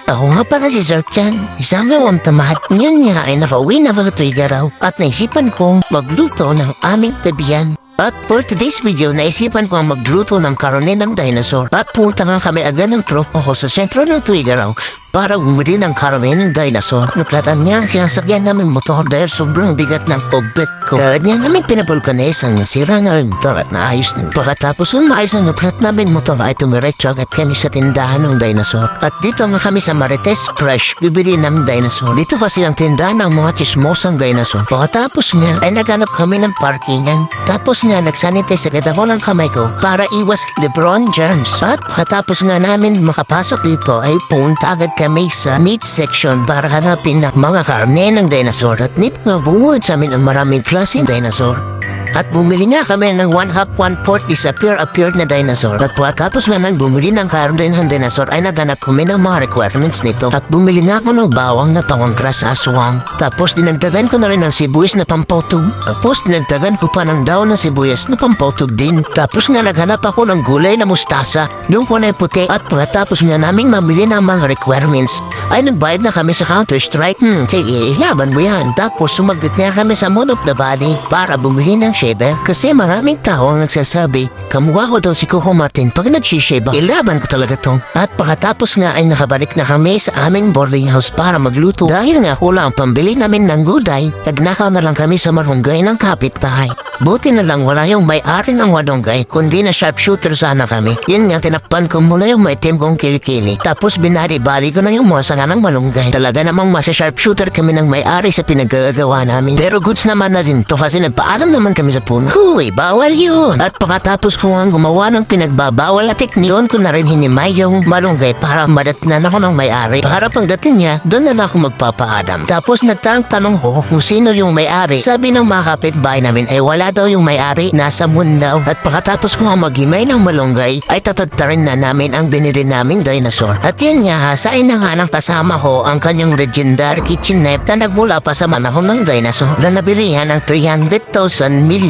Ako nga pala si Sir Chan. Isang gawang tamad. Ngayon nga ay nakauwi na mga tuwing araw at naisipan kong magluto ng aming tabihan. At for today's video, naisipan ko ang magluto ng karne ng dinosaur. At punta nga kami agad ng tropa ko sa sentro ng Tuigaraw para bumili ng karne ng dinosaur. Naplatan niya ang sinasakyan namin motor dahil sobrang bigat ng pagbet ko. Kaya niya namin pinapulkanize ang nasira namin motor at naayos na. Pagkatapos kung maayos ang naplat namin motor ay tumiretso agad kami sa tindahan ng dinosaur. At dito nga kami sa Marites Fresh, bibili ng dinosaur. Dito kasi ang tindahan ng mga chismosang dinosaur. Pagkatapos nga ay naghanap kami ng parkingan. Tapos nga nagsanitize agad ako ng kamay ko para iwas Lebron germs. At pagkatapos nga namin makapasok dito ay punta agad kami sa meat section para hanapin ng mga karne ng dinosaur. At nito nga bumuod sa amin ang maraming klaseng dinosaur. At bumili nga kami ng 1/2, 1/4 disappear na dinosaur. At pagkatapos nga nang bumili ng karne ng dinosaur ay naganap kami ng mga requirements nito. At bumili nga ako ng bawang na pangangkras sa aswang. Tapos dinagdagan ko na rin ng sibuyas na pampotog. Tapos dinagdagan ko pa ng daon ng sibuyas na pampotog din. Tapos nga naghanap ako ng gulay na mustasa, yung kulay puti. At pagkatapos nga naming mamili ng mga requirements ay nagbayad na kami sa Counter-Strike. Sige, laban mo yan. Tapos sumagot nga kami sa Mall of the Valley para bumili ng shaver. Kasi maraming tao ang nagsasabi, kamukha ko daw si Coco Martin pag nagsishave. Ilaban ko talaga to. At pagkatapos nga ay nakabalik na kami sa aming boarding house para magluto. Dahil nga kulang ang pambili namin ng gulay, nagnakaw na lang kami sa marunggay ng kapitbahay. Buti na lang wala yung may-ari ng wadonggay, kundi na sharpshooter sana kami. Yun nga tinakpan ko muna yung maitim kong kilikili. Tapos binari-bali ko na yung mga sanga ng malunggay. Talaga namang masya-sharpshooter kami ng may-ari sa pinagagawa namin. Pero goods naman na din to kasi nagpaalam naman kami sa puno. Huy, bawal yun! At pagkatapos ko nga gumawa ng pinagbabawal at tekniyon ko na rin hinimay yung malunggay para madatnan ako ng may-ari. Para pagdating niya, doon na ako magpapaalam. Tapos nagtanong ko kung sino yung may-ari. Sabi ng mga kapitbahay namin ay wala daw yung may-ari, nasa moon daw. At pagkatapos ko nga maghimay ng malunggay ay tatadtarin na namin ang binili naming dinosaur. At yun nga, hasain na nga ng kasama ko ang kanyang legendary kitchen knife na nagmula pa sa manahon ng dinosaur na nabilihan ng 300,000 million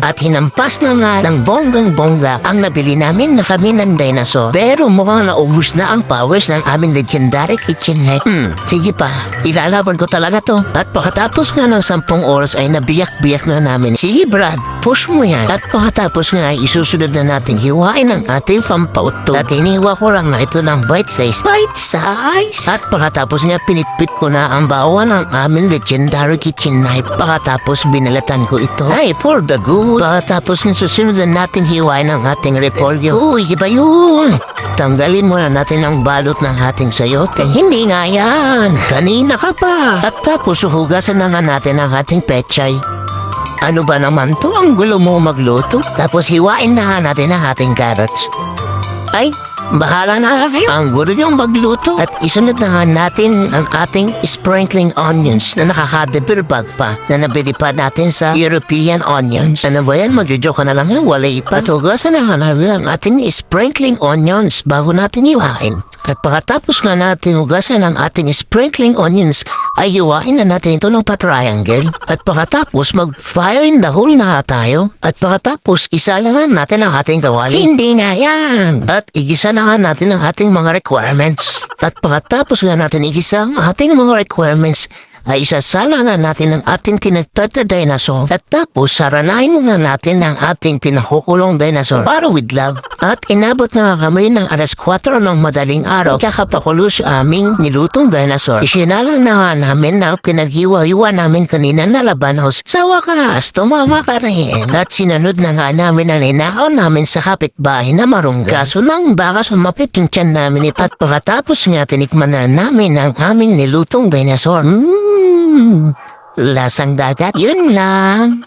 at hinampas na nga ng bonggang-bongga ang nabili namin na kami ng dinosaur. Pero mukhang naubos na ang powers ng aming legendary kitchen knife. Sige pa, ilalaban ko talaga to. At pagkatapos nga ng 10 oras ay nabiyak-biyak na namin. Sige Brad, push mo yan. At pagkatapos nga ay isusunod na natin hiwain ang ating pampauto. At iniwa ko lang na ito ng bite size. Bite size? At pagkatapos nga pinitpit ko na ang bawa ng aming legendary kitchen knife. Pagkatapos binalatan ko ito. Ay, for the good. Pagkatapos nga susunod na natin hiwain ang ating repolyo. Uy, iba yun. Tanggalin muna natin ang balot ng ating sayote. Hindi nga yan. Kanina ka pa. At tapos hugasan na nga natin ang ating pechay. Ano ba naman to? Ang gulo mo magluto? Tapos hiwain na nga natin ang ating carrots. Ay, bahala na kayo. Ang gulo yung magluto. At isunod na nga natin ang ating sprinkling onions na nakaka-deber bag pa na nabili pa natin sa European onions. Ano ba yan? Magjojoke ka na lang yan. Wala ipa. At hugasan na nga natin ang ating sprinkling onions bago natin hiwain. At pagkatapos nga natin hugasan ang ating sprinkling onions, ay hiwain na natin ito ng pa-triangle. At pagkatapos mag-fire in the hole na tayo. At pagkatapos isalangan natin ang ating kawali. Hindi nga yan! At igisa na nga natin ang ating mga requirements. At pagkatapos nga natin igisa ang ating mga requirements, ay isasala na natin ang ating tinagtad na dinosaur. At tapos saranahin na natin ang ating pinakukulong dinosaur para with love. At inabot na kami ng 4:00 ng madaling araw kakapakulo sa aming nilutong dinosaur. Isinalang na nga namin na pinaghiwa-hiwa namin kanina na labanos. Sa wakas, tumama ka rin. At sinunod na nga namin ang ninakaw namin sa kapitbahay na marunggay. Kaso nang baka sumapit yung tiyan namin ito. At pagkatapos nga tinikman na namin ang aming nilutong dinosaur. Lasang dagat. Yun lang.